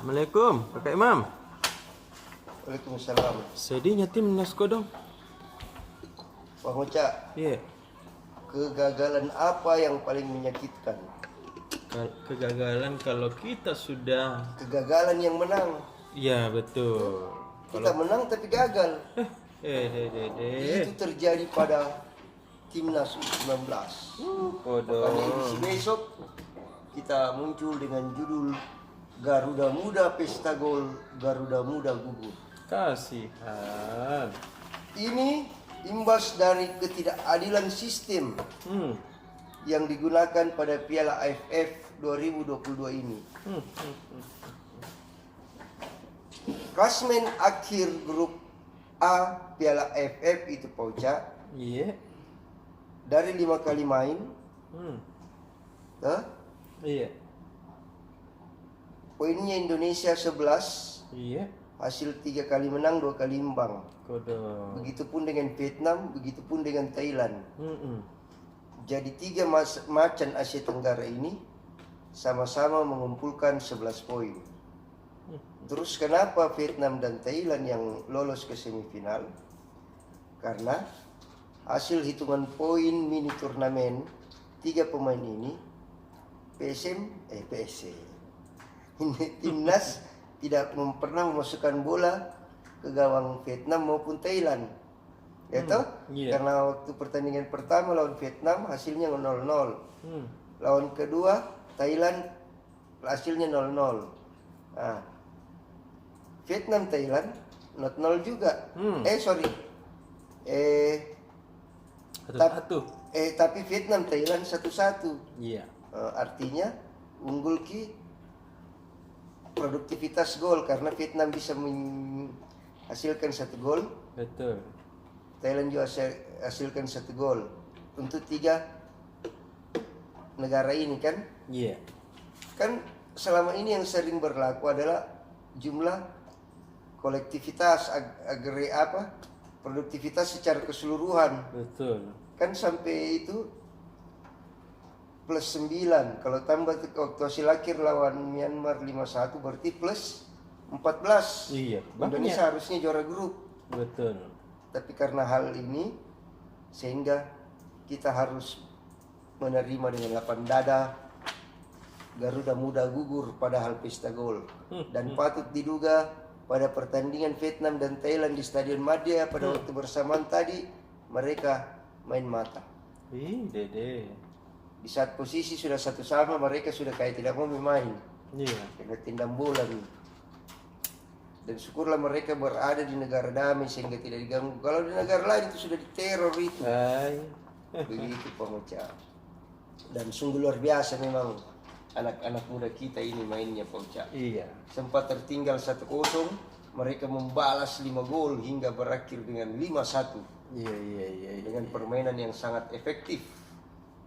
Assalamualaikum, Kakak Imam. Waalaikumsalam. Sedihnya timnas kau dong. Bang Oca, Iya. kegagalan apa yang paling menyakitkan? Kegagalan kalau kita sudah. Kegagalan yang menang. Iya betul. Kita menang tapi gagal. Deh. Itu terjadi pada timnas U19. Kodo. Makanya edisi besok kita muncul dengan judul Garuda Muda Pesta Gol, Garuda Muda Gugur. Kasihan. Ini imbas dari ketidakadilan sistem yang digunakan pada Piala AFF 2022 ini. Klasmen akhir grup A Piala AFF itu Pauca, Iya. dari 5 kali main, Iya. poinnya Indonesia 11, Iya. hasil 3 kali menang 2 kali imbang. Kodo. Begitupun dengan Vietnam, begitupun dengan Thailand. Mm-mm. Jadi 3 macan Asia Tenggara ini sama-sama mengumpulkan 11 poin. Terus kenapa Vietnam dan Thailand yang lolos ke semifinal? Karena hasil hitungan poin mini turnamen 3 pemain ini PSM timnas tidak pernah memasukkan bola ke gawang Vietnam maupun Thailand. Ya toh? Iya. Karena waktu pertandingan pertama lawan Vietnam hasilnya 0-0. Lawan kedua Thailand hasilnya 0-0. Nah, Vietnam Thailand 0-0 juga. Satu-satu. Tapi Vietnam Thailand 1-1. Iya. Artinya unggul produktivitas gol karena Vietnam bisa menghasilkan 1 gol, Betul. Thailand juga hasilkan 1 gol. Untuk 3 negara ini kan, Iya. kan selama ini yang sering berlaku adalah jumlah kolektivitas produktivitas secara keseluruhan. Betul. Kan sampai itu plus 9. Kalau tambah waktu hasil akhir lawan Myanmar 5-1 berarti plus 14. Iya. Indonesia harusnya juara grup. Betul. Tapi karena hal ini sehingga kita harus menerima dengan lapang dada Garuda Muda gugur padahal pesta gol. Dan patut diduga pada pertandingan Vietnam dan Thailand di Stadion Madia pada waktu bersamaan tadi mereka main mata. Dede. Di saat posisi sudah satu sama mereka sudah kayak tidak mau bermain. Iya. Kena tindam bola nih. Dan syukurlah mereka berada di negara damai sehingga tidak diganggu. Kalau di negara lain itu sudah diteror itu. Begitu pemecah. Dan sungguh luar biasa memang anak-anak muda kita ini mainnya pemecah. Iya. Sempat tertinggal 1-0, mereka membalas 5 gol hingga berakhir dengan 5-1. Iya. Dengan permainan yang sangat efektif.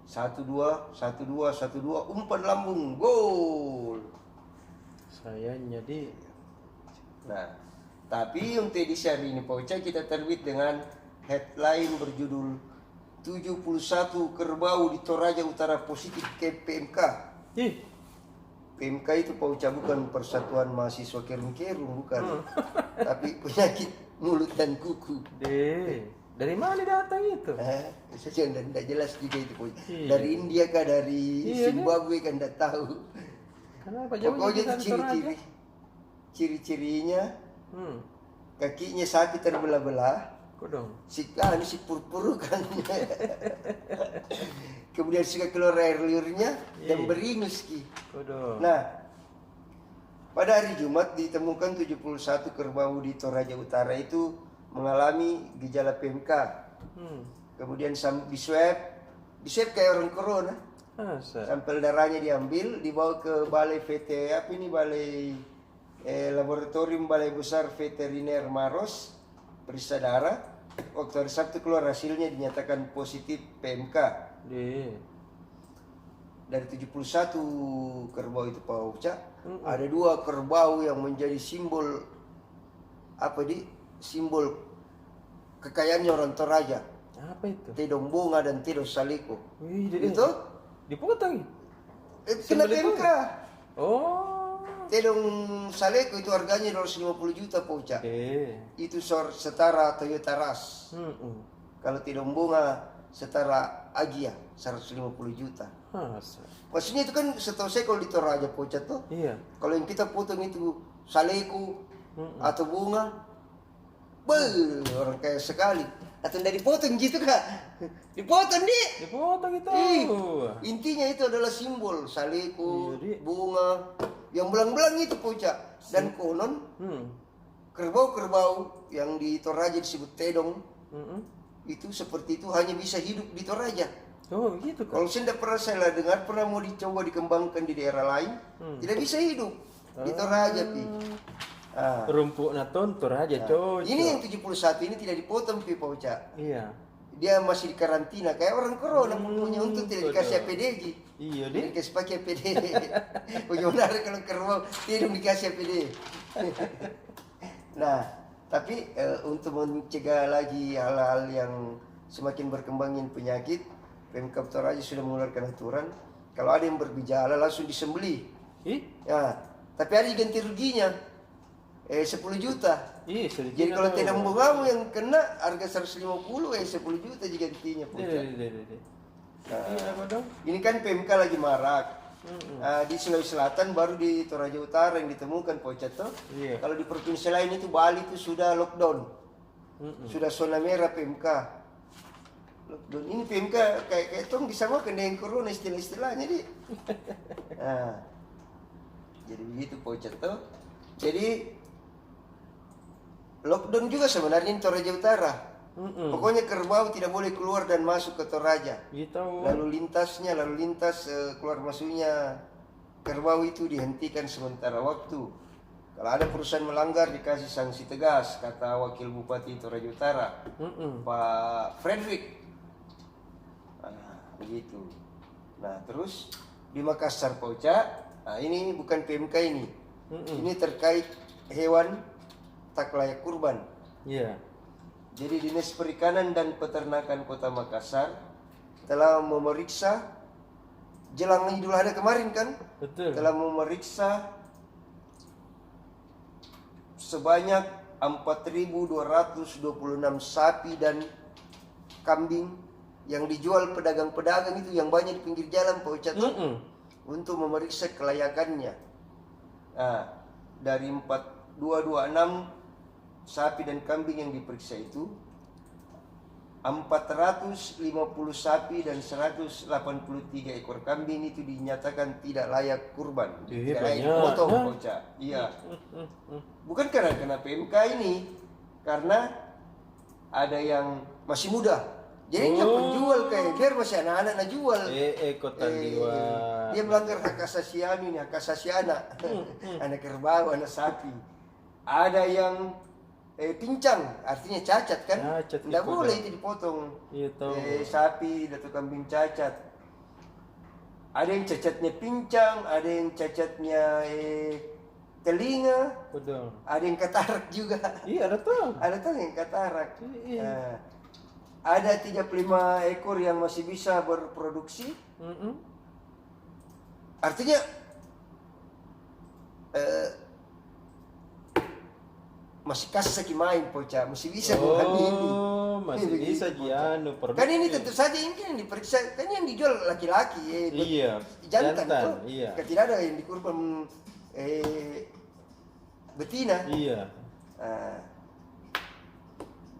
1-2, umpan lambung, gol. Sayangnya Nah, tapi untuk edisi hari ini Pauca kita terbit dengan headline berjudul 71 kerbau di Toraja Utara positif ke PMK. PMK itu Pauca bukan Persatuan Mahasiswa Kerung-Kerung, bukan. Tapi penyakit mulut dan kuku. Dari mana datang itu? Saya tidak jelas juga itu Pauca. Iya. Dari India kah, dari Iya, Zimbabwe kan tidak tahu. Kenapa Pokoknya itu ciri-cirinya kakinya sakit terbelah-belah. Kodong. Si purpuru kan. Kemudian suka keluar air liurnya dan beringus Kodong. Nah, pada hari Jumat ditemukan 71 kerbau di Toraja Utara itu mengalami gejala PMK. Kemudian di swab kayak orang corona. Sampel darahnya diambil, dibawa ke balai laboratorium Balai Besar Veteriner Maros, periksa darah. Waktu hari Sabtu keluar hasilnya dinyatakan positif PMK. Dari 71 kerbau itu Pauca, ada 2 kerbau yang menjadi simbol simbol kekayaannya orang Toraja. Apa itu? Tedong Bunga dan Tedong Saliko. Wih, Itu dipotong. kena PMK. Oh. Tedong Saleko itu harganya 250 juta Poca. Itu setara Toyota Rush. Kalau tedong bunga setara Agia 150 juta. Maksudnya itu kan setahu saya kalau di Toraja Poca tuh. Iya. Kalau yang kita potong itu Saleko atau bunga, orang kaya sekali. Atau dari dipotong gitu kak? Dipotong nih. Dipotong itu. Intinya itu adalah simbol Saleko, Iya, bunga, yang belang-belang itu Poca. Dan konon kerbau-kerbau yang di Toraja disebut tedong itu seperti itu hanya bisa hidup di Toraja. Oh gitu kan. Kalau saya tidak pernah saya dengar pernah mau dicoba dikembangkan di daerah lain, tidak bisa hidup di Toraja pi. Rumput naton Toraja cocok. Ini yang 71 ini tidak dipotong pi Poca. Iya. Dia masih di karantina kayak orang corona punya untuk tidak dikasih APD ji. Iya Tidak deh. dikasih pakai APD. Bagaimana kalau kerbau tidak dikasih APD. Nah, tapi untuk mencegah lagi hal-hal yang semakin berkembangin penyakit, Pemkab Toraja sudah mengeluarkan aturan kalau ada yang bergejala langsung disembelih. Ya, tapi ada ganti ruginya 10 juta. Jadi kalau tidak bungamu yang kena harga 150 10 juta juga gantinya. Ini kan PMK lagi marak. Di Sulawesi Selatan baru di Toraja Utara yang ditemukan Poca toh. Kalau di provinsi lain itu Bali itu sudah lockdown. Sudah zona merah PMK. Lockdown. Ini PMK kayak tong disamakan dengan corona istilah-istilahnya di. Jadi begitu Poca toh. Jadi lockdown juga sebenarnya di Toraja Utara. Pokoknya kerbau tidak boleh keluar dan masuk ke Toraja. Lalu lintas keluar masuknya kerbau itu dihentikan sementara waktu. Kalau ada perusahaan melanggar dikasih sanksi tegas, kata Wakil Bupati Toraja Utara, Pak Frederick. Begitu. Nah terus di Makassar Poca, ini bukan PMK ini. Ini terkait hewan tak layak kurban. Jadi Dinas Perikanan dan Peternakan Kota Makassar telah memeriksa jelang Idul Adha kemarin kan? Telah memeriksa sebanyak 4.226 sapi dan kambing yang dijual pedagang-pedagang itu yang banyak di pinggir jalan Poca untuk memeriksa kelayakannya. Dari 4.226 sapi dan kambing yang diperiksa itu 450 sapi dan 183 ekor kambing itu dinyatakan tidak layak kurban, tidak layak potong Poca. Iya. Bukan karena kena PMK ini, karena ada yang masih muda. Jadi penjual kayak dia masih anak-anak nak jual. Dia melanggar hak asasi ini, hak asasi anak. Anak kerbau, anak sapi. Ada yang pincang, artinya cacat kan? Tidak boleh itu dipotong. Sapi atau kambing cacat. Ada yang cacatnya pincang, ada yang cacatnya telinga, ada yang katarak juga. Ada tuh yang katarak. Ada 35 ekor yang masih bisa berproduksi. Artinya masih kasih saki main Poca, masih bisa menghamili. Masih bisa jianu. Kan ini tentu saja ini yang diperiksa, kan yang dijual laki-laki, jantan tuh. Tidak ada yang dikurban betina.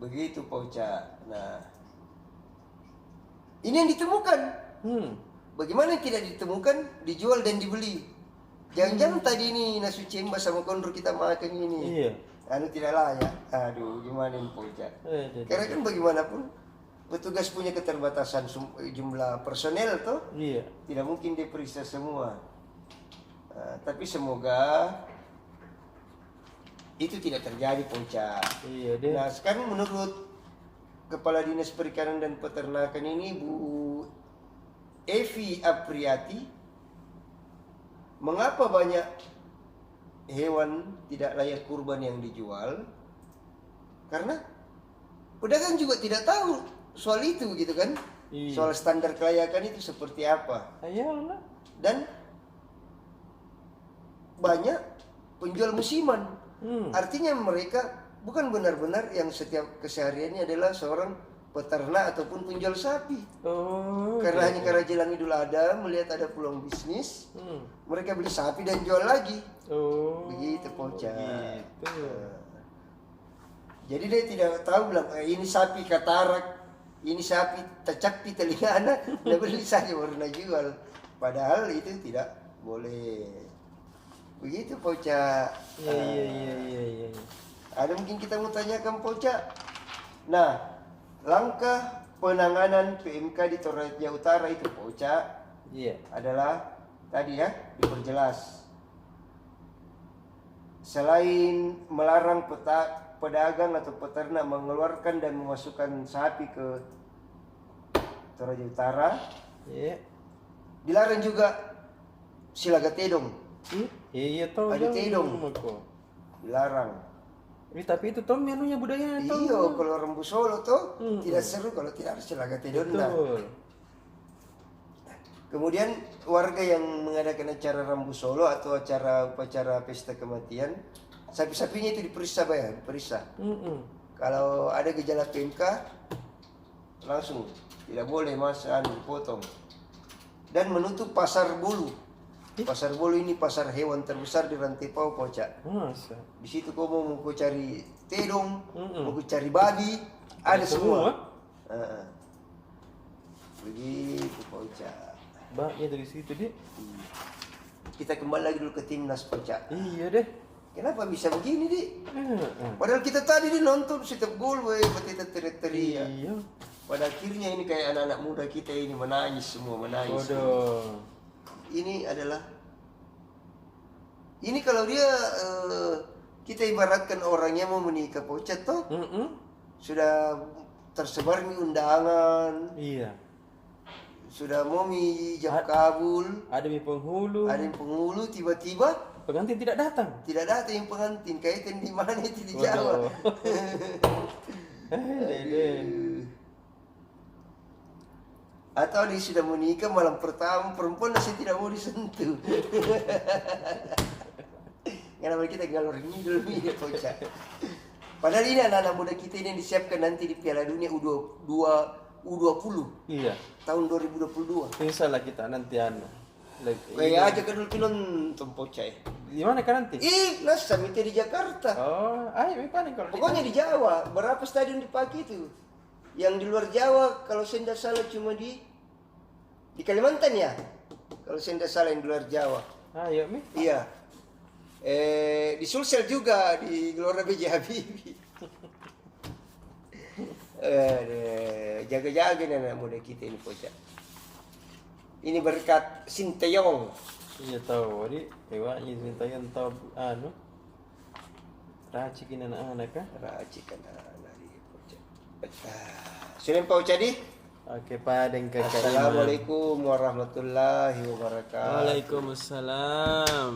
Begitu Poca. Nah, ini yang ditemukan. Bagaimana yang tidak ditemukan, dijual dan dibeli. Jangan-jangan tadi ini nasi cemba sama kondro kita makan ini. Tidak layak. Aduh, gimana ini Poca? Karena kan bagaimanapun petugas punya keterbatasan jumlah personel toh. Tidak mungkin diperiksa semua. Tapi semoga itu tidak terjadi Poca. Nah, sekarang menurut Kepala Dinas Perikanan dan Peternakan ini Bu Evi Apriati, mengapa banyak hewan tidak layak kurban yang dijual? Karena pedagang juga tidak tahu soal itu gitu kan. Soal standar kelayakan itu seperti apa. Dan banyak penjual musiman. Hmm. Artinya mereka bukan benar-benar yang setiap kesehariannya adalah seorang peternak ataupun penjual sapi. Oh. Karena gitu. hanya karena jelang Idul Adha melihat ada peluang bisnis, mereka beli sapi dan jual lagi. Oh. Begitu Poca. Gitu. Jadi dia tidak tahu bilang ini sapi katarak, ini sapi tercapi telinga anak, dia beli saja baru nak jual. Padahal itu tidak boleh. Begitu Poca. Iya. Ada mungkin kita mau tanyakan Poca. Nah, langkah penanganan PMK di Toraja Utara itu Poca Iya. adalah tadi ya diperjelas. Selain melarang pedagang atau peternak mengeluarkan dan memasukkan sapi ke Toraja Utara, Iya. dilarang juga silaga tedong, Iya tahu. Ada tedong. Aku. dilarang. Tapi itu Tom anunya budaya Tom. Iya, kalau Rembu Solo tuh Hmm. tidak seru kalau tidak ada silaga tedong. Nah. Betul. Kemudian warga yang mengadakan acara Rambu Solo atau upacara pesta kematian, sapi-sapinya itu diperiksa diperiksa. Kalau ada gejala PMK, langsung tidak boleh dipotong. Dan menutup pasar bulu. Pasar bulu ini pasar hewan terbesar di Rantai Pau, Poca. Masa. Di situ kau mau cari tedong, mau cari babi, ada semua. Begitu Poca. Baknya dari situ dia. Kita kembali lagi dulu ke timnas Poca. Iya deh. Kenapa bisa begini di? Padahal kita tadi di nonton setiap gol, kita teriak-teriak. Iya. Pada akhirnya ini kayak anak-anak muda kita ini menangis semua, menangis. Bodoh. Ini kalau dia kita ibaratkan orangnya mau menikah Poca toh, sudah tersebar nih undangan, Iya. sudah mau jam kabul, Ada mi penghulu. ada yang penghulu tiba-tiba Pengantin tidak datang. tidak datang yang pengantin, kaitan di mana itu di Jawa. Dede. Atau dia sudah menikah malam pertama, perempuan masih tidak mau disentuh. Kenapa kita galor ngidul ini Poca. Padahal ini anak-anak muda kita ini yang disiapkan nanti di Piala Dunia U20 Iya. tahun 2022. Insya Allah kita nanti Kayak aja kan dulu nonton Poca. Di mana kan nanti? Nas Samite di Jakarta. Oh, ayo paling kalau Pokoknya di Jawa, berapa stadion dipakai itu? Yang di luar Jawa kalau saya tidak salah cuma di Kalimantan ya. Kalau saya tidak salah yang di luar Jawa. Ayo mi. Iya. Di Sulsel juga di Gelora B.J. Habibie. Jaga-jaga nih anak muda kita ini Poca. Ini berkat Sinteyong. Iya tahu, di hewanya Sintayong tahu racikin anak-anak kan? Racikan anak di Poca. Sudah Poca di? Oke, padeng kakak. Assalamualaikum warahmatullahi wabarakatuh. Waalaikumsalam.